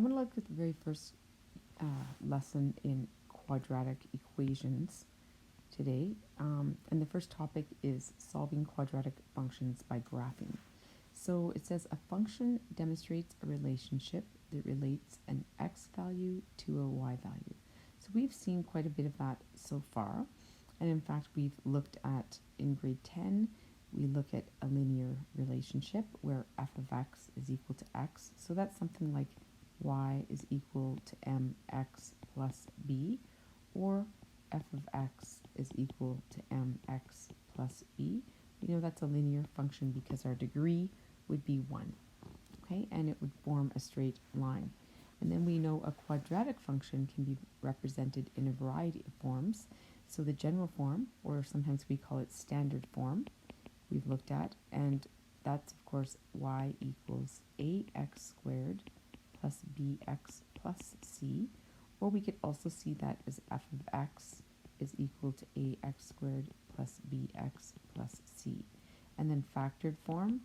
I'm going to look at the very first lesson in quadratic equations today. And the first topic is solving quadratic functions by graphing. So it says a function demonstrates a relationship that relates an x value to a y value. So we've seen quite a bit of that so far. And in fact, we've looked at, in grade 10, we look at a linear relationship where f of x is equal to x. So that's something like y is equal to mx plus b, or f of x is equal to mx plus b. We know that's a linear function because our degree would be 1, okay? And it would form a straight line. And then we know a quadratic function can be represented in a variety of forms. So the general form, or sometimes we call it standard form, we've looked at, and that's of course y equals ax squared plus bx plus c, or we could also see that as f of x is equal to ax squared plus bx plus c. And then factored form,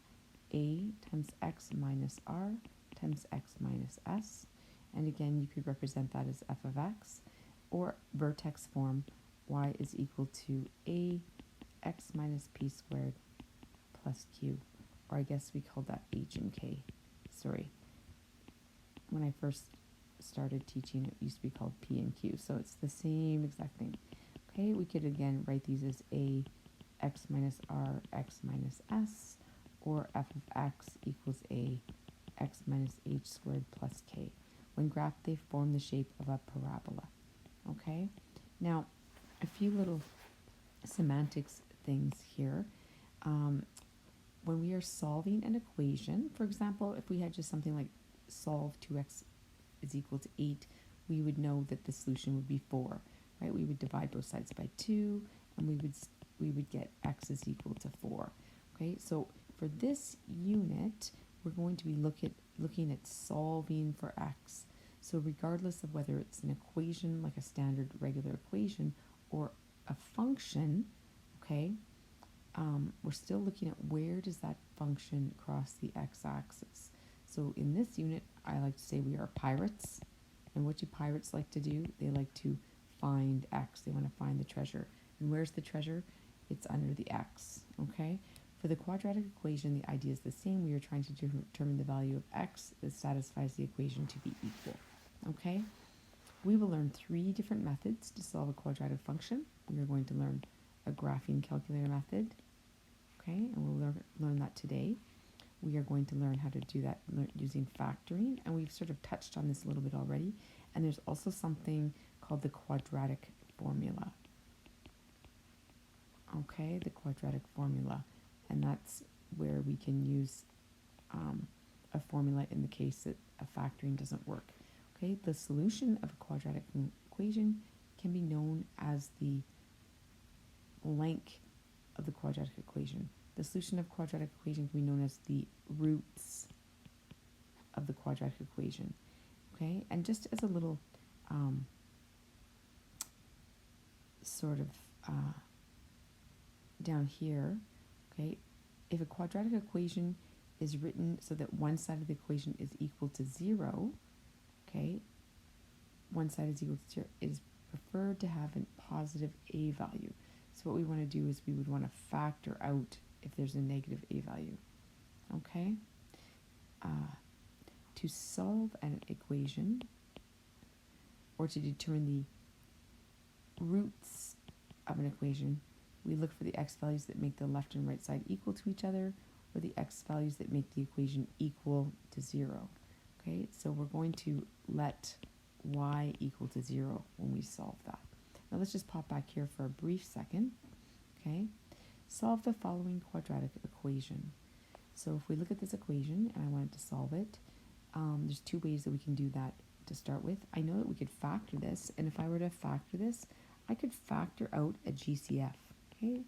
a times x minus r times x minus s, and again you could represent that as f of x, or vertex form, y is equal to a x minus p squared plus q, or I guess we call that h and k. Sorry, when I first started teaching it used to be called p and q, so it's the same exact thing. Okay, we could again write these as a x minus r x minus s, or f of x equals a x minus h squared plus k. When graphed, they form the shape of a parabola. Okay, now a few little semantics things here. When we are solving an equation, for example, if we had just something like solve 2x is equal to 8, we would know that the solution would be 4, right? We would divide both sides by 2, and we would get x is equal to 4. Okay, so for this unit, we're going to be looking at solving for x. So regardless of whether it's an equation, like a standard regular equation, or a function, okay, we're still looking at where does that function cross the x-axis. So in this unit, I like to say we are pirates. And what do pirates like to do? They like to find x. They want to find the treasure. And where's the treasure? It's under the x, okay? For the quadratic equation, the idea is the same. We are trying to determine the value of x that satisfies the equation to be equal, okay? We will learn 3 different methods to solve a quadratic function. We are going to learn a graphing calculator method, okay? And we'll learn that today. We are going to learn how to do that using factoring, and we've sort of touched on this a little bit already. And there's also something called the quadratic formula. Okay, the quadratic formula, and that's where we can use a formula in the case that a factoring doesn't work. Okay, the solution of a quadratic equation can be known as the blank of the quadratic equation. The solution of quadratic equation can be known as the roots of the quadratic equation. Okay, and just as a little sort of down here, okay, if a quadratic equation is written so that one side of the equation is equal to 0, okay, one side is equal to 0, it is preferred to have a positive a value. So what we want to do is we would want to factor out if there's a negative a value, okay? To solve an equation, or to determine the roots of an equation, we look for the x values that make the left and right side equal to each other, or the x values that make the equation equal to 0. Okay, so we're going to let y equal to 0 when we solve that. Now let's just pop back here for a brief second. Okay, solve the following quadratic equation. So if we look at this equation and I wanted to solve it, there's 2 ways that we can do that to start with. I know that we could factor this, and if I were to factor this, I could factor out a GCF, okay?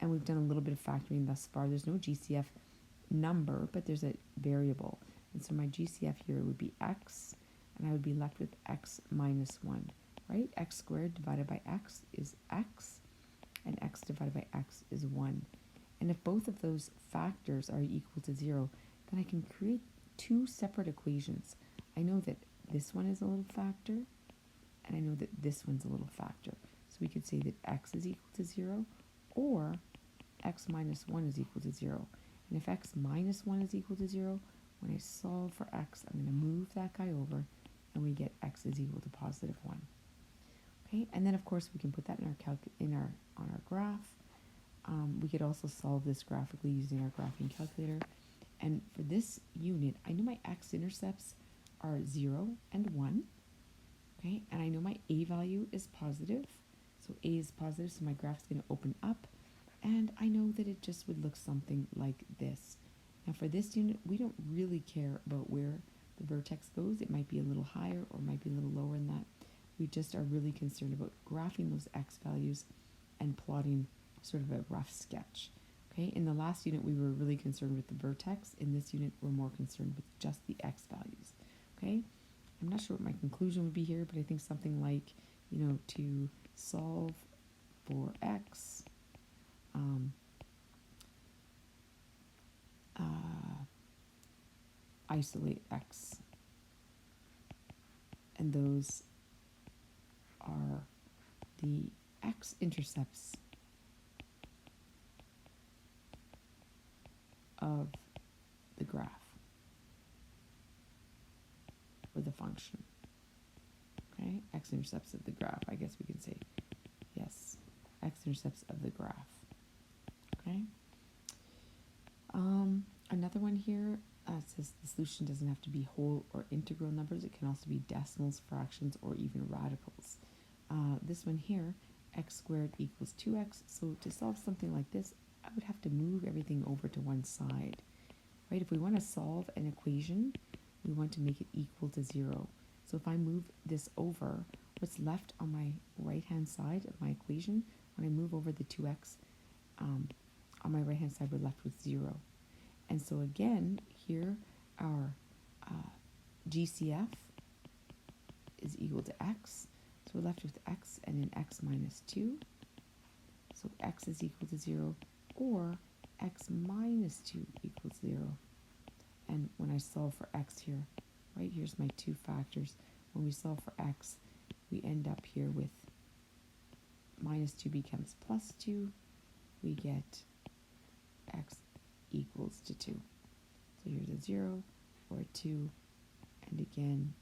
And we've done a little bit of factoring thus far. There's no GCF number, but there's a variable. And so my GCF here would be x, and I would be left with x minus 1, right? X squared divided by x is x, and x divided by x is 1. And if both of those factors are equal to 0, then I can create 2 separate equations. I know that this one is a little factor, and I know that this one's a little factor. So we could say that x is equal to 0, or x minus 1 is equal to 0. And if x minus 1 is equal to 0, when I solve for x, I'm going to move that guy over, and we get x is equal to positive 1. Okay, and then of course we can put that in on our graph. We could also solve this graphically using our graphing calculator. And for this unit, I know my x-intercepts are 0 and 1. Okay, and I know my a value is positive. So a is positive, so my graph is going to open up. And I know that it just would look something like this. Now for this unit, we don't really care about where the vertex goes. It might be a little higher or might be a little lower than that. We just are really concerned about graphing those x values and plotting sort of a rough sketch. Okay, in the last unit we were really concerned with the vertex. In this unit we're more concerned with just the x values. Okay, I'm not sure what my conclusion would be here, but I think something like, to solve for x, isolate x, and those are the x-intercepts of the graph or the function. Okay, x-intercepts of the graph, I guess we can say. Yes, x-intercepts of the graph. Okay. Another one here says the solution doesn't have to be whole or integral numbers. It can also be decimals, fractions, or even radicals. This one here, x squared equals 2x. So to solve something like this, I would have to move everything over to one side. Right? If we want to solve an equation, we want to make it equal to 0. So if I move this over, what's left on my right-hand side of my equation, when I move over the 2x, on my right-hand side, we're left with 0. And so again, here our GCF is equal to x. So we're left with x and then x minus 2. So x is equal to 0, or x minus 2 equals 0. And when I solve for x here, right, here's my two factors. When we solve for x, we end up here with minus 2 becomes plus 2. We get x equals to 2. So here's a 0 or a 2. And again,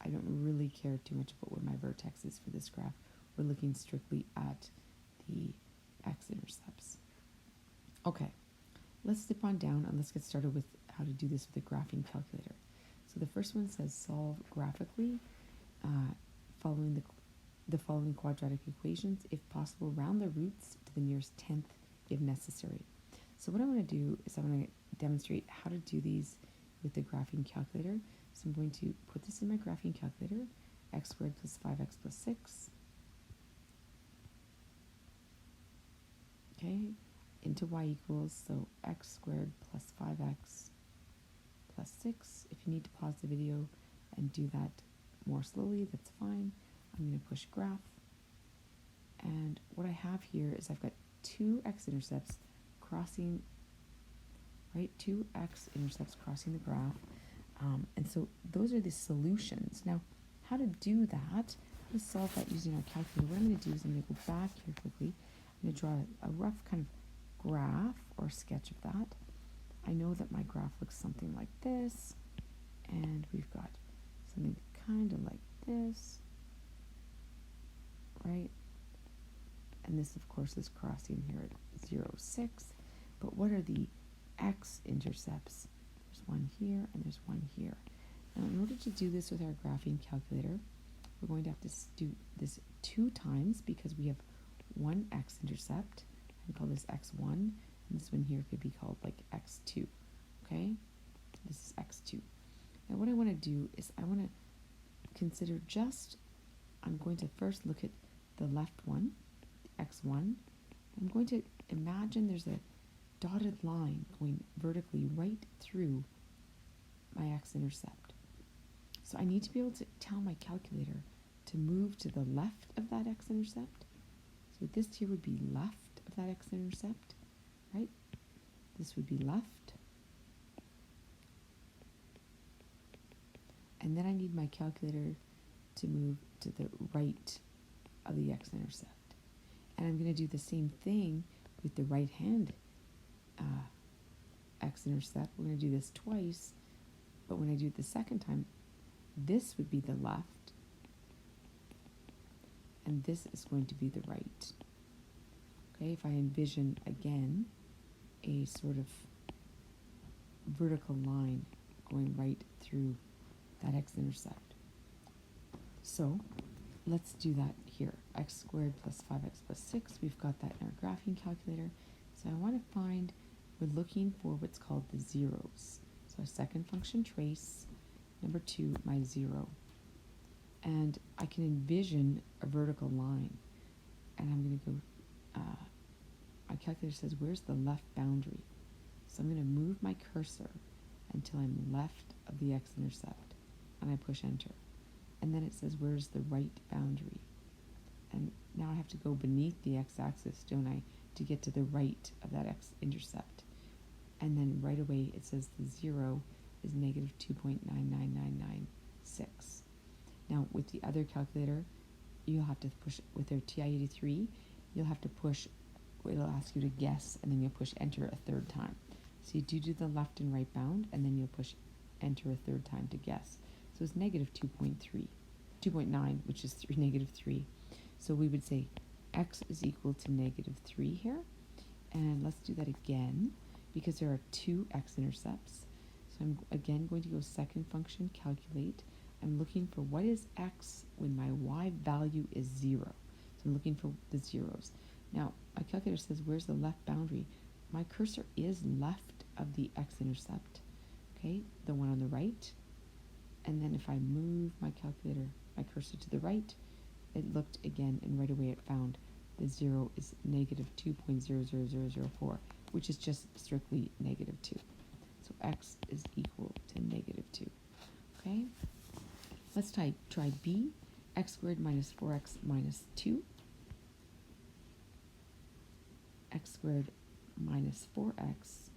I don't really care too much about where my vertex is for this graph. We're looking strictly at the x-intercepts. Okay, let's dip on down and let's get started with how to do this with a graphing calculator. So the first one says solve graphically following the following quadratic equations. If possible, round the roots to the nearest tenth if necessary. So what I'm going to do is I'm going to demonstrate how to do these with the graphing calculator. So I'm going to put this in my graphing calculator, x squared plus 5x plus 6, okay, into y equals, so x squared plus 5x plus 6. If you need to pause the video and do that more slowly, that's fine. I'm going to push graph. And what I have here is I've got two x-intercepts crossing, right, two x-intercepts crossing the graph. And so those are the solutions. Now, how to do that, let's solve that using our calculator. What I'm going to do is I'm going to go back here quickly. I'm going to draw a rough kind of graph or sketch of that. I know that my graph looks something like this, and we've got something kind of like this, right? And this, of course, is crossing here at 0, 6. But what are the x-intercepts? There's one here and there's one here. Now, in order to do this with our graphing calculator, we're going to have to do this 2 times because we have one x-intercept. I can call this x1, and this one here could be called like x2, okay? This is x2. Now, what I want to do is I want to consider I'm going to first look at the left one, x1. I'm going to imagine there's a dotted line going vertically right through my x-intercept. So I need to be able to tell my calculator to move to the left of that x-intercept. So this here would be left of that x-intercept, right? This would be left. And then I need my calculator to move to the right of the x-intercept. And I'm going to do the same thing with the right-hand x-intercept. We're going to do this twice, but when I do it the second time, this would be the left, and this is going to be the right. Okay, if I envision again a sort of vertical line going right through that x-intercept. So let's do that here. X squared plus 5x plus 6. We've got that in our graphing calculator. So I want to find, we're looking for what's called the zeros. So a second function trace, number 2, my 0. And I can envision a vertical line. And I'm going to go, my calculator says, where's the left boundary? So I'm going to move my cursor until I'm left of the x-intercept. And I push enter. And then it says, where's the right boundary? And now I have to go beneath the x-axis, don't I, to get to the right of that x-intercept. And then right away it says the 0 is negative 2.99996. Now with the other calculator, you'll have to push, with their TI-83, you'll have to push, it'll ask you to guess, and then you'll push enter a third time. So you do the left and right bound, and then you'll push enter a third time to guess. So it's negative 2.9, which is negative 3. So we would say x is equal to negative 3 here. And let's do that again, because there are two x-intercepts. So I'm again going to go second function, calculate. I'm looking for what is x when my y value is 0. So I'm looking for the zeros. Now, my calculator says, where's the left boundary? My cursor is left of the x-intercept, okay, the one on the right. And then if I move my calculator, my cursor to the right, it looked again, and right away it found the 0 is negative 2.00004, which is just strictly negative 2. So x is equal to negative 2, okay? Let's try b, x squared minus 4x minus 2. X squared minus 4x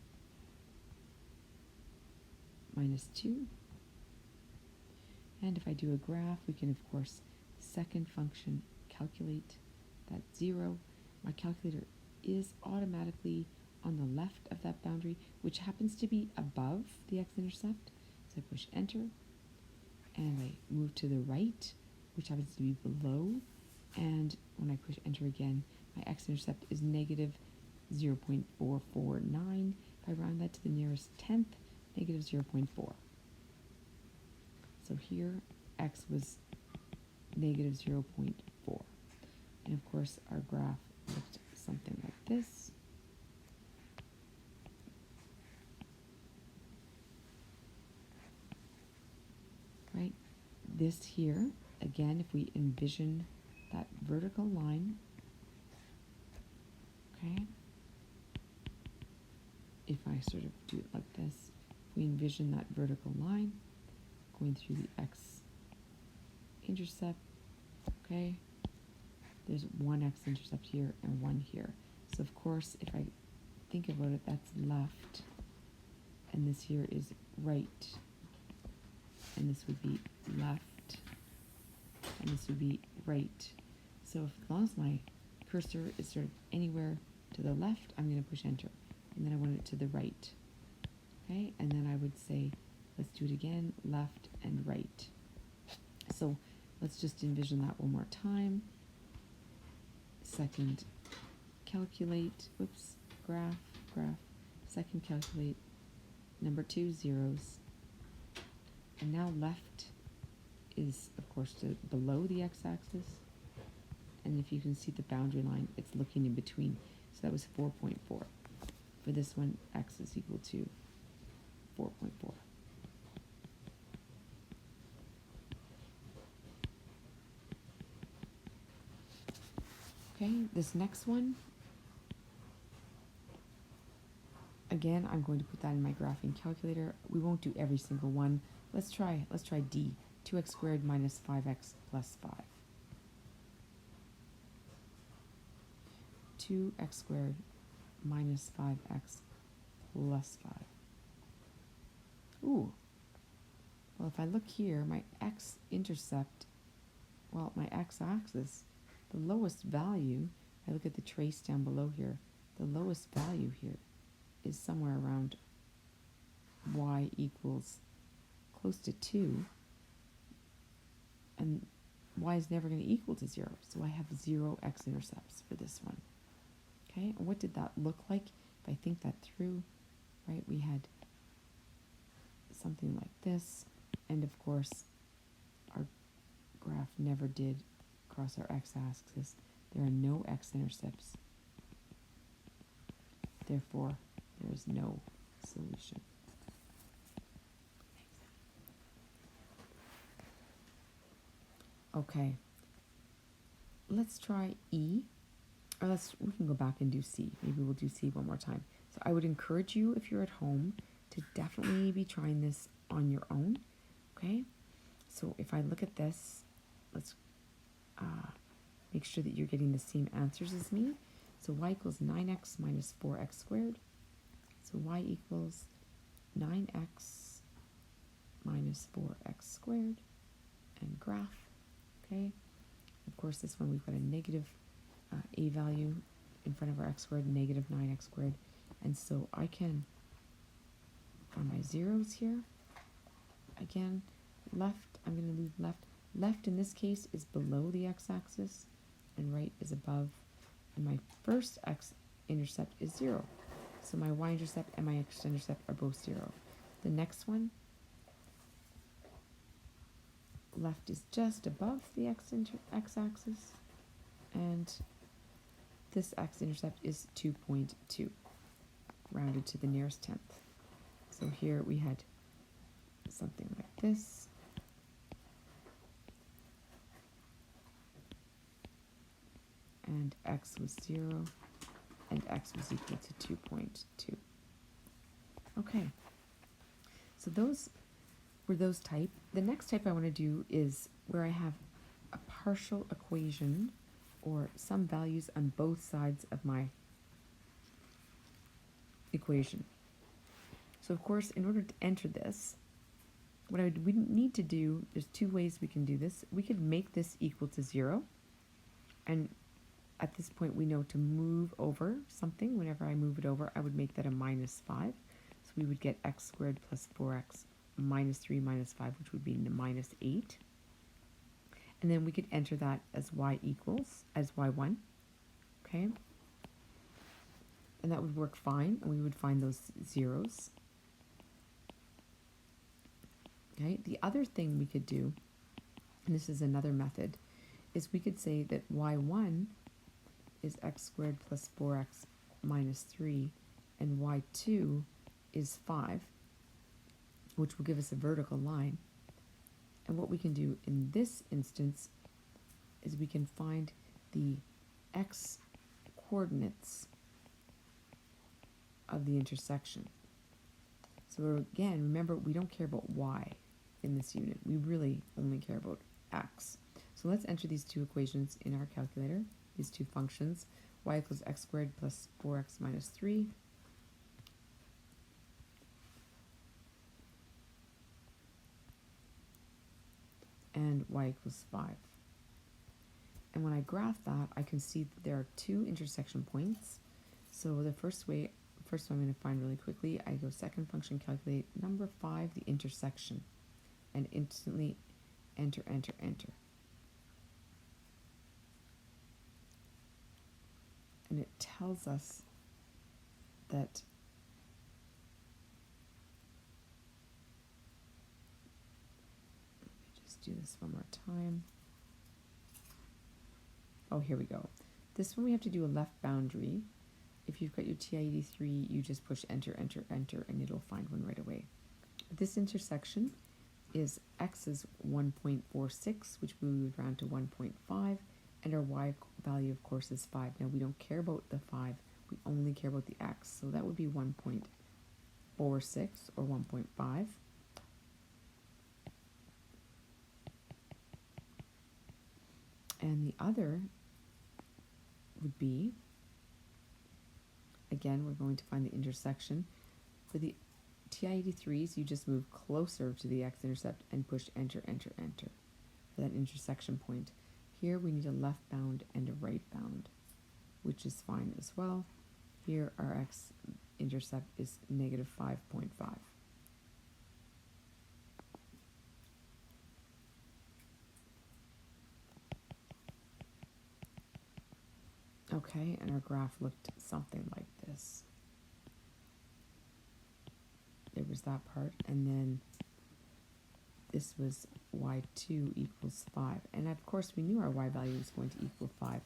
minus 2. And if I do a graph, we can, of course, second function calculate that 0. My calculator is automatically on the left of that boundary, which happens to be above the x-intercept. So I push enter, and I move to the right, which happens to be below. And when I push enter again, my x-intercept is negative 0.449. If I round that to the nearest tenth, negative 0.4. So here, x was negative 0.4. And of course, our graph looked something like this. Right? This here, again, if we envision that vertical line, okay? If I sort of do it like this, if we envision that vertical line going through the x-intercept, okay? There's one x-intercept here and one here. So of course, if I think about it, that's left, and this here is right, and this would be left, and this would be right. So as long as my cursor is sort of anywhere to the left, I'm going to push enter, and then I want it to the right, okay? And then I would say, let's do it again, left and right. So let's just envision that one more time. Second, calculate, whoops, graph, second calculate, number 2, zeros. And now left is, of course, below the x-axis. And if you can see the boundary line, it's looking in between. So that was 4.4. For this one, x is equal to 4.4. Okay, this next one, again, I'm going to put that in my graphing calculator. We won't do every single one. Let's try D, 2x squared minus 5x plus 5. 2x squared minus 5x plus 5. Ooh, Well, if I look here, my x-intercept, well, my x-axis, the lowest value, I look at the trace down below here, the lowest value here is somewhere around y equals close to 2, and y is never going to equal to 0, so I have 0 x-intercepts for this one. Okay, and what did that look like? If I think that through, right, we had something like this, and of course our graph never did cross our x-axis. There are no x-intercepts. Therefore, there is no solution. Okay, let's try E, or we can go back and do C. Maybe we'll do C one more time. So I would encourage you, if you're at home, to definitely be trying this on your own, okay? So if I look at this, let's make sure that you're getting the same answers as me. So y equals 9x minus 4x squared. So y equals 9x minus 4x squared, and graph, okay? Of course, this one we've got a negative a value in front of our x squared, negative 9x squared. And so I can find my zeros here. Again, left, I'm going to leave left. Left in this case is below the x-axis, and right is above. And my first x-intercept is 0. So my y-intercept and my x-intercept are both 0. The next one, left is just above the x-axis, and this x-intercept is 2.2, rounded to the nearest tenth. So here we had something like this. And x was 0, and x was equal to 2.2. Okay, so those were those type. The next type I want to do is where I have a partial equation or some values on both sides of my equation. So of course, in order to enter this, what we need to do, there's two ways we can do this. We could make this equal to 0, and at this point we know to move over something. Whenever I move it over, I would make that a minus 5. So we would get x squared plus 4x minus 3 minus 5, which would be minus 8. And then we could enter that as y equals, as y1, okay? And that would work fine, and we would find those zeros. Okay, the other thing we could do, and this is another method, is we could say that y1 is x squared plus 4x minus 3, and y2 is 5, which will give us a vertical line. And what we can do in this instance is we can find the x coordinates of the intersection. So again, remember, we don't care about y in this unit. We really only care about x. So let's enter these two equations in our calculator, these two functions. Y equals x squared plus 4x minus 3. And y equals 5. And when I graph that, I can see that there are two intersection points. So the first one I'm going to find really quickly, I go second function, calculate number 5, the intersection, and instantly enter, enter, enter. And it tells us that do this one more time. Oh, here we go. This one we have to do a left boundary. If you've got your TI-83, you just push enter, enter, enter, and it'll find one right away. This intersection is x is 1.46, which we would round to 1.5, and our y value, of course, is 5. Now, we don't care about the 5. We only care about the x, so that would be 1.46 or 1.5. And the other would be, again, we're going to find the intersection. For the TI-83s, you just move closer to the x-intercept and push enter, enter, enter for that intersection point. Here we need a left bound and a right bound, which is fine as well. Here our x-intercept is negative 5.5. Okay, and our graph looked something like this. There was that part, and then this was y2 equals 5. And of course we knew our y value was going to equal 5.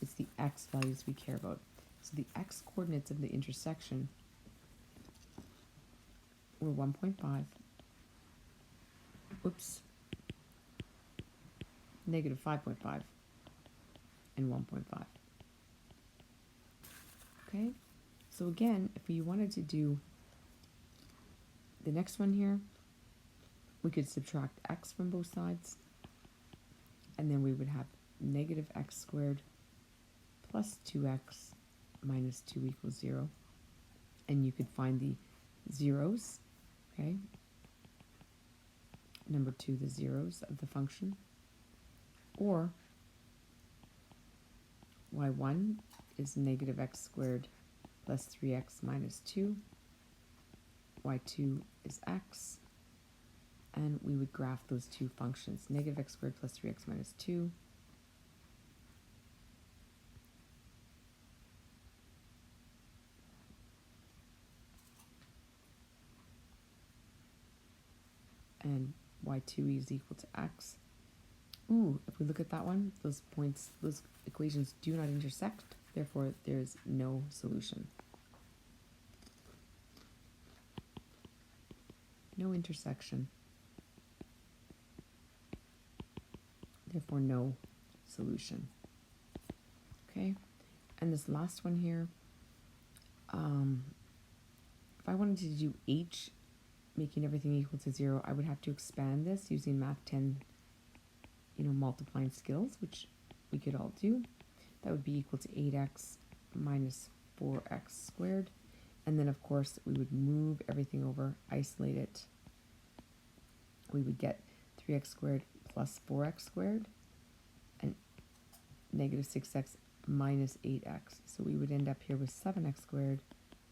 It's the x values we care about. So the x coordinates of the intersection were 1.5, negative 5.5, and 1.5. Okay, so again, if we wanted to do the next one here, we could subtract x from both sides, and then we would have negative x squared plus 2x minus 2 equals 0. And you could find the zeros, okay? Number 2, the zeros of the function. Or y1 is negative x squared plus 3x minus 2. y2 is x. And we would graph those two functions, negative x squared plus 3x minus 2. And y2 is equal to x. Ooh, if we look at that one, those points, those equations do not intersect, therefore there's no solution. No intersection. Therefore no solution. Okay, and this last one here, if I wanted to do h, making everything equal to 0, I would have to expand this using Math 10, multiplying skills, which we could all do. That would be equal to 8x minus 4x squared. And then, of course, we would move everything over, isolate it. We would get 3x squared plus 4x squared and negative 6x minus 8x. So we would end up here with 7x squared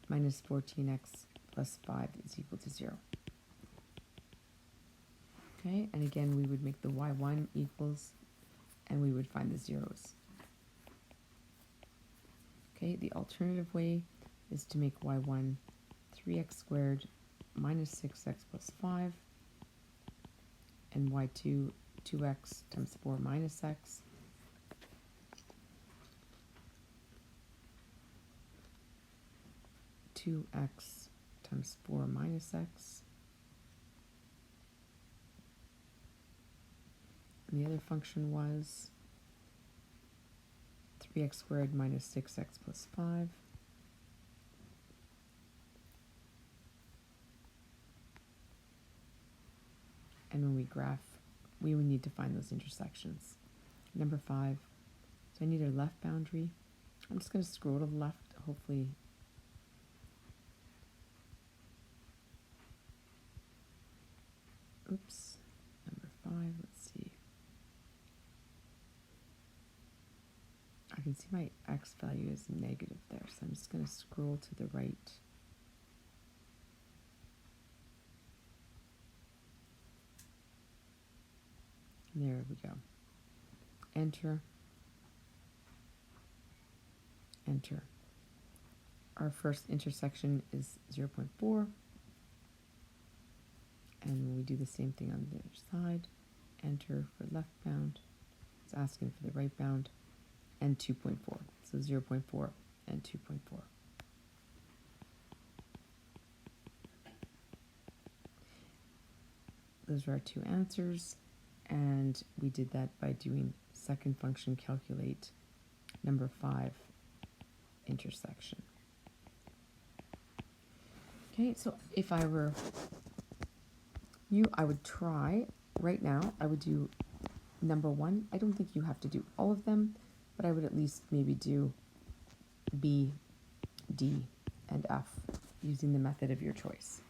minus 14x plus 5 is equal to 0. Okay, and again, we would make the y1 equals, and we would find the zeros. Okay, the alternative way is to make y1 3x squared minus 6x plus 5, and y2 2x times 4 minus x. Two x times 4 minus x. And the other function was 3x squared minus 6x plus 5. And when we graph, we would need to find those intersections. Number 5, so I need a left boundary. I'm just going to scroll to the left, hopefully. Oops, number 5, let's see. I can see my x value is negative there, so I'm just going to scroll to the right. There we go. Enter. Enter. Our first intersection is 0.4. And we do the same thing on the other side. Enter for left bound. It's asking for the right bound. And 2.4. So 0.4 and 2.4. Those are our two answers. And we did that by doing second function calculate number 5 intersection. Okay, so if I were you, I would try right now, I would do number 1. I don't think you have to do all of them, but I would at least maybe do B, D, and F using the method of your choice.